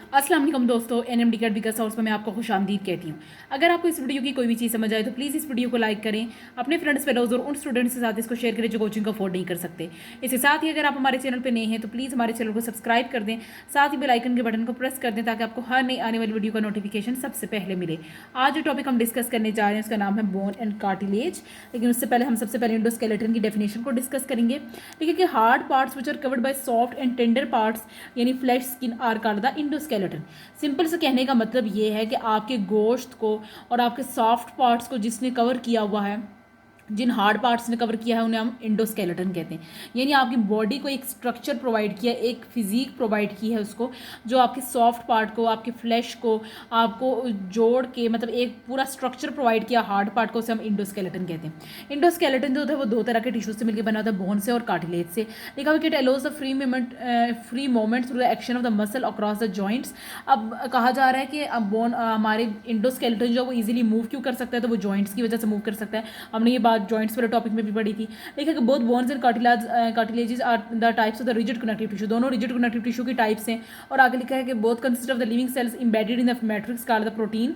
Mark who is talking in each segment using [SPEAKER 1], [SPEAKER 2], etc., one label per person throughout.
[SPEAKER 1] अस्सलाम वालेकुम दोस्तों, एनएमडी का विकास हाउस में मैं आपको खुशामदीद कहती हूँ। अगर आपको इस वीडियो की कोई भी चीज़ समझ आए तो प्लीज़ इस वीडियो को लाइक करें, अपने फ्रेंड्स फेलोज और उन स्टूडेंट्स के साथ इसको शेयर करें जो कोचिंग को अफोर्ड नहीं कर सकते। इसके साथ ही अगर आप हमारे चैनल पर नए हैं तो प्लीज़ हमारे चैनल को सब्सक्राइब कर दें, साथ ही बेल आइकन के बटन को प्रेस कर दें ताकि आपको हर नई आने वाली वीडियो का नोटिफिकेशन सबसे पहले मिले। आज जो टॉपिक हम डिस्कस करने जा रहे हैं उसका नाम है बोन एंड कार्टिलेज। लेकिन उससे पहले हम सबसे पहले इंडोस्केलेटन की डेफिनेशन को डिस्कस करेंगे। देखिए कि hard parts which are covered by soft and tender parts यानी flesh skin are called the endoskeleton. Simple से कहने का मतलब ये है कि आपके गोश्त को और आपके सॉफ्ट पार्ट्स को जिसने कवर किया हुआ है, जिन हार्ड पार्ट्स ने कवर किया है उन्हें हम इंडोस्केलेटन कहते हैं। यानी आपकी बॉडी को एक स्ट्रक्चर प्रोवाइड किया, एक फिजिक प्रोवाइड की है उसको, जो आपके सॉफ्ट पार्ट को, आपके फ्लैश को, आपको जोड़ के मतलब एक पूरा स्ट्रक्चर प्रोवाइड किया हार्ड पार्ट को, उसे हम इंडोस्केलेटन कहते हैं। इंडोस्केलेटन जो होता है वो दो तरह के टिश्यूज से मिलकर बना होता है, बोन से और कार्टिलेज से। लिखा हुआ कि it allows the free movement through the action of the muscle across the joints. अब कहा जा रहा है कि अब बोन हमारे इंडोस्केलेटन जो वो इजीली मूव क्यों कर सकता है, तो वो जॉइंट्स की वजह से मूव कर सकता है। हमने ये बात जॉइंट्स वाले टॉपिक में भी पढ़ी थी। देखिए कि both bones and cartilages are the types of the rigid connective tissue. दोनों रिजिड कनेक्टिव टिश्यू की टाइप्स हैं। और आगे लिखा है कि both consist of the living cells embedded in the matrix called the protein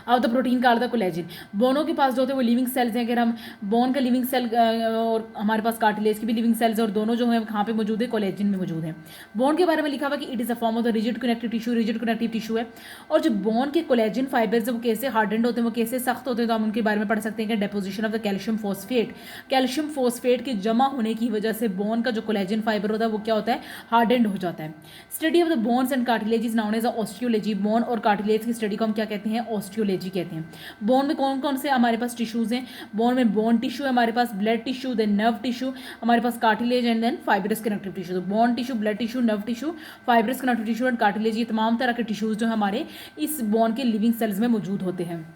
[SPEAKER 1] of the protein called the collagen. बोनों के पास जो होते हैं वो लिविंग सेल्स हैं। अगर हम बोन का लिविंग सेल और हमारे पास कार्टिलेज की भी लिविंग सेल्स और दोनों जो है कहाँ पे मौजूद है, कोलेजिन में मौजूद है। बोन के बारे में लिखा हुआ कि it is a form of the rigid connective tissue, rigid connective tissue है। और जो बोन के कोलेजिन फाइबर्स है वो कैसे हार्डेंड होते हैं, वो कैसे सख्त होते हैं, तो हम उनके बारे में पढ़ सकते हैं कि deposition of the calcium phosphate, calcium phosphate के जमा होने की वजह से बोन का जो कोलेजिन फाइबर होता है वो क्या होता है, हार्डेंड हो जाता है। Study of the bones and cartilage is known as a osteology. Bone और कार्टिलेज की स्टडी को हम क्या कहते हैं, ऑस्टियोलॉजी कहते हैं। बोन में कौन कौन से हमारे पास टिश्यूज हैं, बोन में बोन टिश्यू है हमारे पास, blood tissue, then nerve tissue, हमारे पास cartilage and then fibrous connective tissue. तो bone tissue, blood tissue, nerve tissue, fibrous connective tissue and cartilage, ये तमाम तरह के टिश्यूज जो हमारे इस बोन के लिविंग सेल्स में मौजूद होते हैं।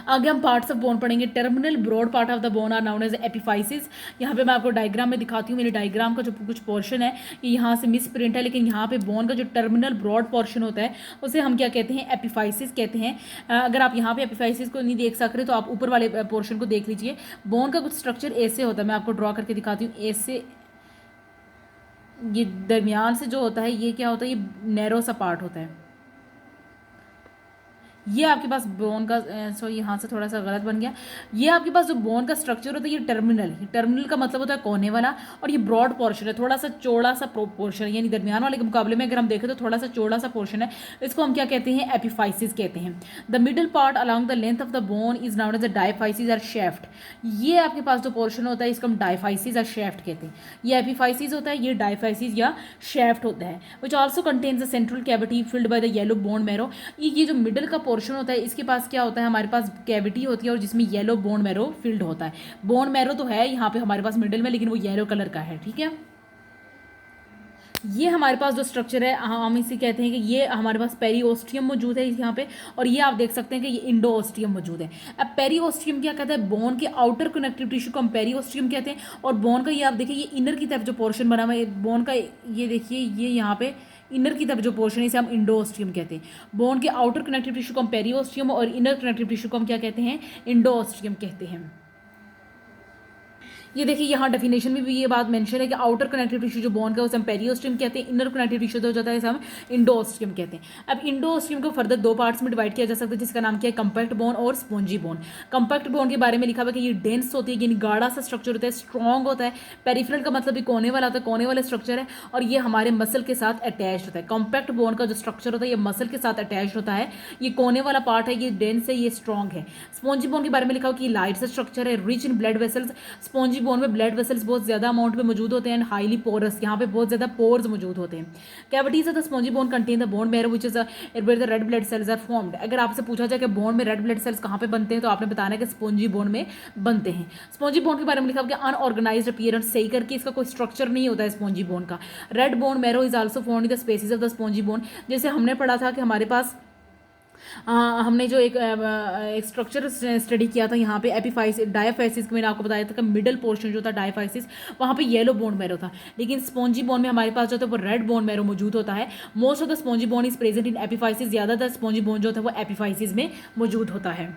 [SPEAKER 1] आगे हम पार्ट्स ऑफ बोन पढ़ेंगे। Terminal broad part of the bone are known as epiphysis. यहाँ पे मैं आपको डायग्राम में दिखाती हूँ। मेरे डायग्राम का जो कुछ पोर्शन है ये यहाँ से मिस प्रिंट है, लेकिन यहाँ पे बोन का जो टर्मिनल ब्रॉड पोर्शन होता है उसे हम क्या कहते हैं, एपिफाइसिस कहते हैं। अगर आप यहाँ पे एपिफाइसिस को नहीं देख सक रहे तो आप ऊपर वाले पोर्शन को देख लीजिए। बोन का कुछ स्ट्रक्चर ऐसे होता है, मैं आपको ड्रॉ करके दिखाती हूँ। ऐसे ये दरमियान से जो होता है ये क्या होता है, ये नैरो सा पार्ट होता है। ये आपके पास बोन का सॉरी यहाँ से थोड़ा सा गलत बन गया। ये आपके पास जो बोन का स्ट्रक्चर होता है ये टर्मिनल, टर्मिनल का मतलब होता है कोने वाला, और ये ब्रॉड पोर्शन है, थोड़ा सा चौड़ा सा पोर्शन है, यानी दरमियान वाले के मुकाबले में अगर हम देखें तो थोड़ा सा चौड़ा सा पोर्शन है। इसको हम क्या कहते हैं, एपिफाइसिस कहते हैं। The middle part along the length of the bone is known as the diaphysis और शेफ्ट। ये आपके पास जो पोर्शन होता है इसको हम डायफाइसिस और शेफ्ट कहते हैं। ये एपिफाइसिस होता है, ये डायफाइसिस या शेफ्ट होता है। Which also contains the central cavity filled by the yellow bone marrow. ये जो मिडल का पोर्शन होता है इसके पास क्या होता है, हमारे पास कैविटी होती है और जिसमें येलो बोन मैरो फिल्ड होता है। बोन मैरो तो है यहाँ पे हमारे पास मिडिल में, लेकिन वो येलो कलर का है, ठीक है। ये हमारे पास जो स्ट्रक्चर है हम इसे कहते हैं कि ये हमारे पास पेरीओस्टियम मौजूद है यहाँ पे, और ये आप देख सकते हैं कि ये इंडोओस्टियम मौजूद है। अब पेरीओस्टियम क्या कहता है, बोन के आउटर कनेक्टिव टिश्यू को हम पेरीओस्टियम कहते हैं। और बोन का ये आप देखिए, ये इनर की तरफ जो पोर्शन बना हुआ है बोन का, ये देखिए ये यहाँ पे इनर की तरफ जो पोर्शन है इसे हम इंडोओस्टियम कहते हैं। बोन के आउटर कनेक्टिव टिश्यू को हम पेरीओस्टियम और इनर कनेक्टिव टिश्यू को हम क्या कहते हैं, इंडोओस्टियम कहते हैं। ये देखिए यहाँ डेफिनेशन में भी ये बात मेंशन है कि आउटर कनेक्टिव टिश्यू जो बोन का उसे हम पेरीओस्टियम कहते हैं, इनर कनेक्टिव टिश्यू जो होता है इसे हम इंडोओस्टियम कहते हैं। अब इंडोओस्टियम को फर्दर दो पार्ट्स में डिवाइड किया जा सकता है, जिसका नाम क्या है, कंपैक्ट बोन और स्पॉन्जी बोन। कंपैक्ट बोन के बारे में लिखा हुआ है कि ये डेंस होती है, यानी गाढ़ा सा स्ट्रक्चर होता है, स्ट्रॉन्ग होता है। पेरिफेरल का मतलब भी कोने वाला होता है, कोने वाला स्ट्रक्चर है, और ये हमारे मसल के साथ अटैच होता है। कंपैक्ट बोन का जो स्ट्रक्चर होता है ये मसल के साथ अटैच होता है। ये कोने वाला पार्ट है, ये डेंस है, ये स्ट्रॉन्ग है। स्पॉन्जी बोन के बारे में लिखा हुआ कि लाइट सा स्ट्रक्चर है, rich in blood vessels. Spongy bone में ब्लड वेसल्स बहुत ज्यादा अमाउंट में मौजूद होते हैं, एंड हाईली पोरस, यहाँ पे बहुत ज्यादा पोर्स मौजूद होते हैं। Cavities of the spongy bone contain the bone marrow which is where the red blood cells are formed. अगर आपसे पूछा जाए कि बोन में रेड ब्लड सेल्स कहाँ पे बनते हैं तो आपने बताना है कि स्पॉन्जी बोन में बनते हैं। स्पॉन्जी बोन के बारे में लिखा हुआ कि अनऑर्गेनाइज्ड अपीयरेंस, सही करके इसका कोई स्ट्रक्चर नहीं होता है स्पॉन्जी बोन का। Red bone marrow is also found in the spaces of the spongy bone. जैसे हमने पढ़ा था कि हमारे पास हमने जो एक स्ट्रक्चर स्टडी किया था यहाँ पे एपिफाइसिस डायफाइसिस, मैंने आपको बताया था कि मिडल पोर्शन जो था डायफाइसिस वहाँ पे येलो बोन मैरो था, लेकिन स्पॉन्जी बोन में हमारे पास जो था वो रेड बोन मैरो मौजूद होता है। Most of the spongy bone is present in epiphysis, ज़्यादातर स्पॉन्जी बोन जो था वो एपिफाइसिस में मौजूद होता है।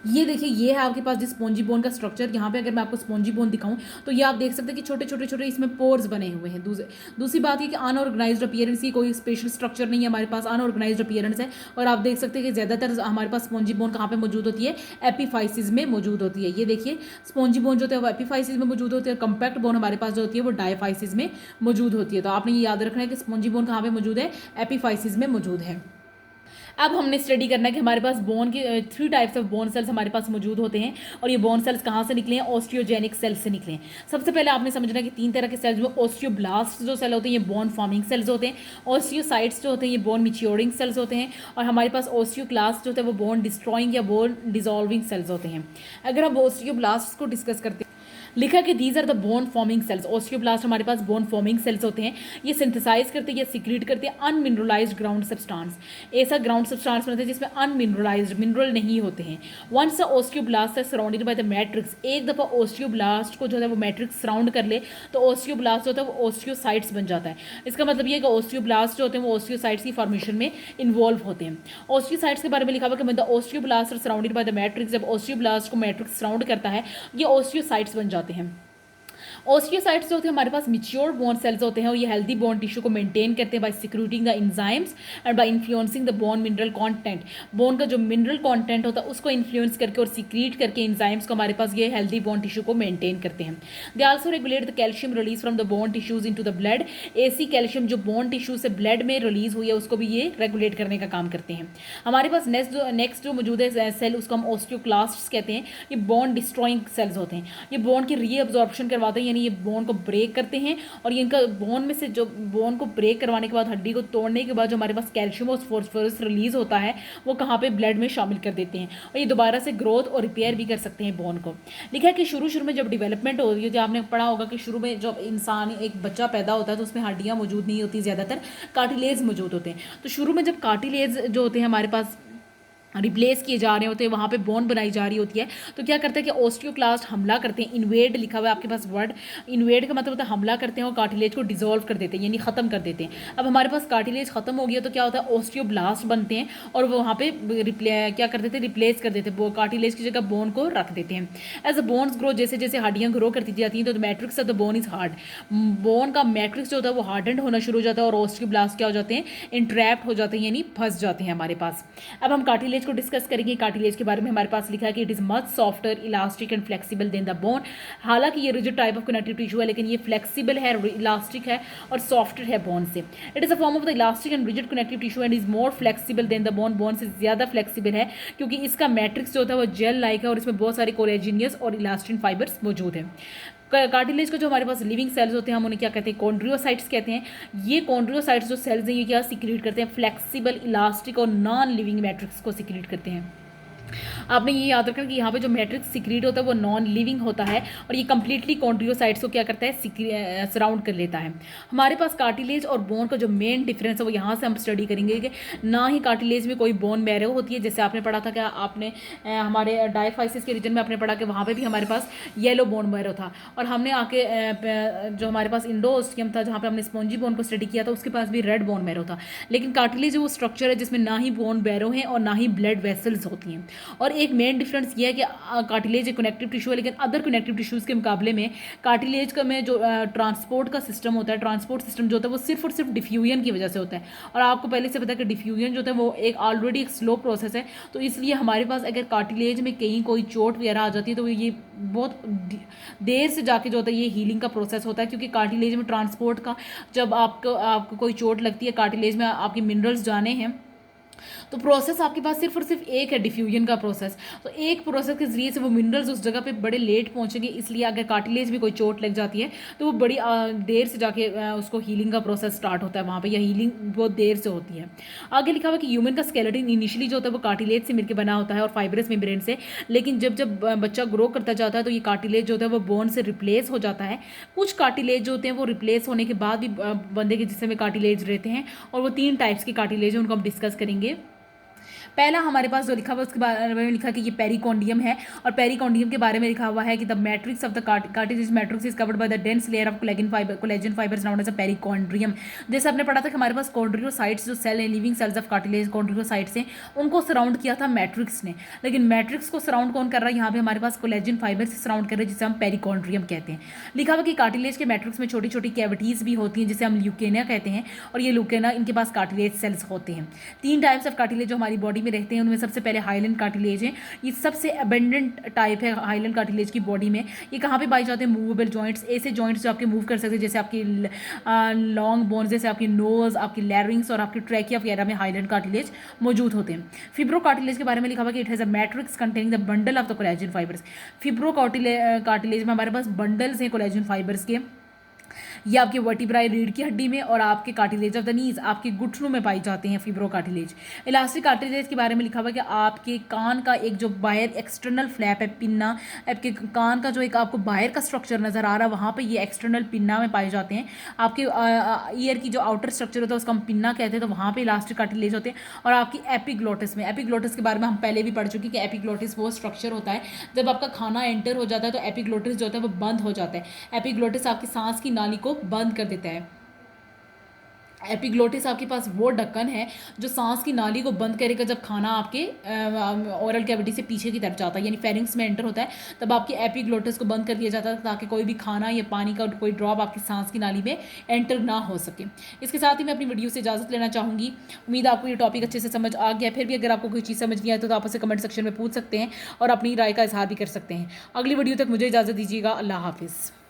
[SPEAKER 1] ये देखिए, ये है आपके पास जो स्पॉन्जी बोन का स्ट्रक्चर। यहाँ पे अगर मैं आपको स्पॉन्जी बोन दिखाऊं तो ये आप देख सकते हैं कि छोटे छोटे छोटे इसमें पोर्स बने हुए हैं। दूसरी बात ये कि अनऑर्गेनाइज्ड अपीयरेंस की कोई स्पेशल स्ट्रक्चर नहीं है हमारे पास, अनऑर्गेनाइज्ड अपीयरेंस है। और आप देख सकते हैं कि ज़्यादातर हमारे पास स्पॉन्जी बोन कहाँ पे मौजूद होती है, एपीफाइसिस में मौजूद होती है। ये देखिए, स्पॉन्जी बोन जो होता है वो एपीफाइसिस में मौजूद होती है, और कंपैक्ट बोन हमारे पास जो होती है वो डायफाइसिस में मौजूद होती है। तो आपने ये याद रखना है कि स्पॉन्जी बोन कहाँ पे मौजूद है, एपीफाइसिस में मौजूद है। अब हमने स्टडी करना है कि हमारे पास बोन के 3 टाइप्स ऑफ बोन सेल्स हमारे पास मौजूद होते हैं, और ये बोन सेल्स कहाँ से निकले हैं, ऑस्टियोजेनिक सेल्स से निकले हैं। सबसे पहले आपने समझना है कि 3 तरह के सेल्स में ऑस्टियोब्लास्ट जो सेल होते हैं ये बोन फॉर्मिंग सेल्स होते हैं, ऑस्टियोसाइट्स जो होते हैं ये बोन मिच्योरिंग सेल्स होते हैं, और हमारे पास ऑस्टियोक्लास्ट जो होता है वो बोन डिस्ट्रॉइंग या बोन डिजॉल्विंग सेल्स होते हैं। अगर हम ऑस्टियोब्लास्ट को डिस्कस करते हैं, लिखा कि these are the bone forming cells. Osteoblast हमारे पास बोन फॉर्मिंग सेल्स होते हैं। ये सिंथेसाइज करते हैं या सिक्रीट करते हैं अनमिनरलाइज्ड ग्राउंड सब्सटेंस। ऐसा ग्राउंड सब्सटेंस बनता है जिसमें अनमिनरलाइज्ड मिनरल नहीं होते हैं। वंस द ऑस्टियोब्लास्ट है सराउंडेड बाय द मैट्रिक्स, एक दफ़ा ऑस्टियोब्लास्ट को जो है वो मैट्रिक्स सराउंड कर ले तो ऑस्टियोब्लास्ट जो होता है वो ऑस्टियोसाइट्स बन जाता है। इसका मतलब ये है कि ऑस्टियोब्लास्ट जो होते हैं वो ऑस्टियोसाइट्स की फॉर्मेशन में इन्वॉल्व होते हैं। ऑस्टियोसाइट्स के बारे में लिखा हुआ कि the osteoblast are surrounded by the matrix, जब ऑस्टियोब्लास्ट को मैट्रिक्स सराउंड करता है ये ऑस्टियोसाइट्स बन जाते हैं। ऑस्टियोसाइट्स जो होते हैं हमारे पास मिच्योर बोन सेल्स होते हैं, और ये हेल्दी बोन टिश्यू को मेंटेन करते हैं by secreting the enzymes and by influencing the bone mineral content. Bone का जो मिनरल कंटेंट होता है उसको इन्फ्लुएंस करके और सिक्रीट करके एंजाइम्स को हमारे पास ये हेल्दी बोन टिश्यू को मेंटेन करते हैं। They also regulate the calcium release from the bone tissues into the blood. ऐसी कैल्शियम जो बोन टिश्यू से ब्लड में रिलीज हुई है उसको भी ये रेगुलेट करने का काम करते हैं। हमारे पास नेक्स्ट जो मौजूद है सेल उसको हम ऑस्टियोक्लास्ट्स कहते हैं। ये बोन डिस्ट्रॉइंग सेल्स होते हैं। ये बोन की रीअब्जॉर्प्शन करवाते हैं, यानी ये बोन को ब्रेक करते हैं, और ये इनका बोन में से जो बोन को ब्रेक करवाने के बाद हड्डी को तोड़ने के बाद जो हमारे पास कैल्शियम और फॉस्फोरस रिलीज होता है वो कहाँ पे, ब्लड में शामिल कर देते हैं, और ये दोबारा से ग्रोथ और रिपेयर भी कर सकते हैं बोन को। लिखा है कि शुरू में जब डेवलपमेंट हो रही है, जो आपने पढ़ा होगा कि शुरू में जब इंसान एक बच्चा पैदा होता है तो उसमें हड्डियाँ मौजूद नहीं होती, ज़्यादातर कार्टिलेज मौजूद होते हैं। तो शुरू में जब कार्टिलेज जो होते हैं हमारे पास रिप्लेस किए जा रहे होते हैं, वहाँ पे बोन बनाई जा रही होती है, तो क्या करते हैं कि ऑस्टियोक्लास्ट हमला करते हैं। इन्वेड लिखा हुआ है आपके पास वर्ड, इन्वेड का मतलब होता है हमला करते हैं और कार्टिलेज को डिसॉल्व कर देते हैं, यानी ख़त्म कर देते हैं। अब हमारे पास कार्टिलेज खत्म हो गया तो क्या होता है, ऑस्टियोब्लास्ट बनते हैं और वो वहाँ पे क्या कर देते हैं, रिप्लेस कर देते हैं, कार्टिलेज की जगह बोन को रख देते हैं। एज अ बोन्स ग्रो, जैसे जैसे हड्डियाँ ग्रो करती जाती हैं तो matrix of the bone is hard. Bone का मैट्रिक्स जो होता है वो हार्डेंड होना शुरू हो जाता है और ऑस्टियोब्लास्ट क्या हो जाते हैं, इंट्रैप्ट हो जाते हैं, यानी फंस जाते हैं हमारे पास। अब हम कार्टिलेज को डिस्कस करेंगे। कार्टिलेज के बारे में हमारे पास लिखा है कि it is much softer, elastic and flexible than the bone. हालांकि ये rigid type of connective tissue है, लेकिन ये फ्लेक्सिबल है, इलास्टिक है और सॉफ्टर है बोन से। It is a form of the elastic and rigid connective tissue and is more flexible than the bone. Bone से ज़्यादा फ्लेक्सिबल है क्योंकि इसका मैट्रिक्स जो होता है वो जेल लाइक है और इसमें बहुत सारे कोलेजिनियस और इलास्टिन फाइबर्स मौजूद हैं। कार्टिलेज का जो हमारे पास लिविंग सेल्स होते हैं हम उन्हें क्या कहते हैं, कॉन्ड्रियोसाइट्स कहते हैं। ये कॉन्ड्रियोसाइट्स जो सेल्स हैं ये क्या सिक्रीट करते हैं, फ्लेक्सिबल, इलास्टिक और नॉन लिविंग मैट्रिक्स को सिक्रीट करते हैं। आपने ये याद रखना कि यहाँ पे जो मैट्रिक्स सिक्रीट होता है वो नॉन लिविंग होता है और ये कंप्लीटली कॉन्ड्रियोसाइट्स को क्या करता है, सराउंड कर लेता है। हमारे पास कार्टिलेज और बोन का जो मेन डिफरेंस है वो यहाँ से हम स्टडी करेंगे कि ना ही कार्टिलेज में कोई बोन मैरो होती है, जैसे आपने पढ़ा था कि आपने हमारे डायफाइसिस के रीजन में आपने पढ़ा कि वहाँ पर भी हमारे पास येलो बोन मैरो था, और हमने आके जो हमारे पास इंडोस्टियम था जहाँ पर हमने स्पॉन्जी बोन को स्टडी किया था उसके पास भी रेड बोन मैरो था। लेकिन कार्टिलेज वो स्ट्रक्चर है जिसमें ना ही बोन बैरो हैं और ना ही ब्लड वेसल्स होती हैं। और एक मेन डिफरेंस ये है कि कार्टिलेज एक कनेक्टिव टिश्यू है, लेकिन अदर कनेक्टिव टिश्यूज़ के मुकाबले में कार्टिलेज का में जो ट्रांसपोर्ट का सिस्टम होता है, ट्रांसपोर्ट सिस्टम जो होता है वो सिर्फ और सिर्फ डिफ्यूजन की वजह से होता है। और आपको पहले से पता है कि डिफ्यूजन जो होता है वो एक ऑलरेडी एक स्लो प्रोसेस है, तो इसलिए हमारे पास अगर कार्टिलेज में कहीं कोई चोट वगैरह आ जाती है तो ये बहुत देर से जाके जो होता है ये हीलिंग का प्रोसेस होता है, क्योंकि कार्टिलेज में ट्रांसपोर्ट का जब आपको कोई चोट लगती है, कार्टिलेज में आपके मिनरल्स जाने हैं, तो प्रोसेस आपके पास सिर्फ और सिर्फ एक है, डिफ्यूजन का प्रोसेस। तो एक प्रोसेस के जरिए से वो मिनरल्स उस जगह पे बड़े लेट पहुंचेंगे, इसलिए अगर कार्टिलेज में कोई चोट लग जाती है तो वो बड़ी देर से जाके उसको हीलिंग का प्रोसेस स्टार्ट होता है वहाँ पे, या हीलिंग बहुत देर से होती है। आगे लिखा हुआ कि ह्यूमन का स्केलेटन इनिशियली जो होता है वो कार्टिलेज से मिलकर बना होता है और फाइब्रस मेम्ब्रेन से, लेकिन जब जब बच्चा ग्रो करता जाता है तो ये कार्टिलेज जो होता है वो बोन से रिप्लेस हो जाता है। कुछ कार्टिलेज जो होते हैं वो रिप्लेस होने के बाद भी बंदे के जिस्म में कार्टिलेज रहते हैं, और वो 3 टाइप्स के कार्टिलेज हैं, उनको हम डिस्कस करेंगे। पहला हमारे पास जो लिखा हुआ उसके बारे में लिखा कि ये पेरिकॉन्डियम है, और पेरिकॉन्डियम के बारे में लिखा हुआ है कि the matrix of the cartilage matrix is covered by the dense layer of collagen fibres known as a perichondrium. जैसे आपने पढ़ा था कि हमारे पास कॉन्ड्रियोसाइट्स जो सेल हैं, लिविंग सेल्स ऑफ कार्टिलेज कॉन्ड्रियोसाइट्स हैं, उनको सराउंड किया था मैट्रिक्स ने, लेकिन मैट्रिक्स को सराउंड कौन कर रहा है, यहाँ पे हमारे पास कोलेजन फाइबर से सराउंड कर रहे हैं, जिसे हम पेरिकॉन्ड्रियम कहते हैं। लिखा हुआ कि कार्टिलेज के मैट्रिक्स में छोटी छोटी कैविटीज भी होती हैं, जिसे हम ल्यूकेनिया कहते हैं, और ये ल्यूकेना इनके पास कार्टिलेज सेल्स होते हैं। 3 टाइप्स ऑफ कार्टिलेज जो हमारी बॉडी में रहते हैं, उनमें सबसे पहले हाइलैंड कार्टिलेज है। ये सबसे अबेंडेंट टाइप है हाइलैंड कार्टिलेज की बॉडी में। ये कहाँ पे पाई जाते हैं, मूवेबल जॉइंट्स, ऐसे जॉइंट्स जो आपके मूव कर सकते हैं, जैसे आपकी लॉन्ग बोन्स, जैसे आपकी नोज, आपकी लैरिंग्स और आपकी ट्रैकिया वगैरह में हाइलैंड कार्टिलेज मौजूद होते हैं। फिब्रो कार्टिलेज के बारे में लिखा हुआ कि it has a matrix containing the bundle of the collagen fibers. Fibro cartilage में हमारे पास बंडल्स हैं कोलेजन फाइबर्स के। ये आपके वर्टिब्राई रीढ़ की हड्डी में और आपके कार्टिलेज ऑफ द नीज, आपके घुटनों में पाई जाते हैं फिब्रो कार्टिलेज। इलास्टिक कार्टिलेज के बारे में लिखा हुआ है कि आपके कान का एक जो बाहर एक्सटर्नल फ्लैप है, पिन्ना, आपके कान का जो एक आपको बाहर का स्ट्रक्चर नजर आ रहा है, वहाँ पे ये एक्सटर्नल पिन्ना में पाए जाते हैं। आपके ईयर की जो आउटर स्ट्रक्चर होता है उसको हम पिन्ना कहते हैं, तो वहाँ पे इलास्टिक कार्टिलेज होते हैं। और आपकी एपिग्लोटिस में, एपिग्लोटिस के बारे में हम पहले भी पढ़ चुके हैं कि एपिग्लोटिस वो स्ट्रक्चर होता है जब आपका खाना एंटर हो जाता है तो एपिग्लोटिस जो होता है वो बंद हो जाता है। एपिग्लोटिस आपकी सांस की नाली को बंद कर देता है। एपिग्लोटिस आपके पास वो ढक्कन है जो सांस की नाली को बंद करेगा जब खाना आपके ओरल कैविटी से पीछे की तरफ जाता है, यानी फेरिंग्स में एंटर होता है, तब आपकी एपिग्लोटिस को बंद कर दिया जाता है ताकि कोई भी खाना या पानी का कोई ड्रॉप आपकी सांस की नाली में एंटर ना हो सके। इसके साथ ही मैं अपनी वीडियो से इजाजत लेना चाहूँगी। उम्मीद आपको ये टॉपिक अच्छे से समझ आ गया। फिर भी अगर आपको कोई चीज़ समझ नहीं आए तो आप उसे कमेंट सेक्शन में पूछ सकते हैं और अपनी राय का इजहार भी कर सकते हैं। अगली वीडियो तक मुझे इजाज़त दीजिएगा। अल्लाह हाफिज़।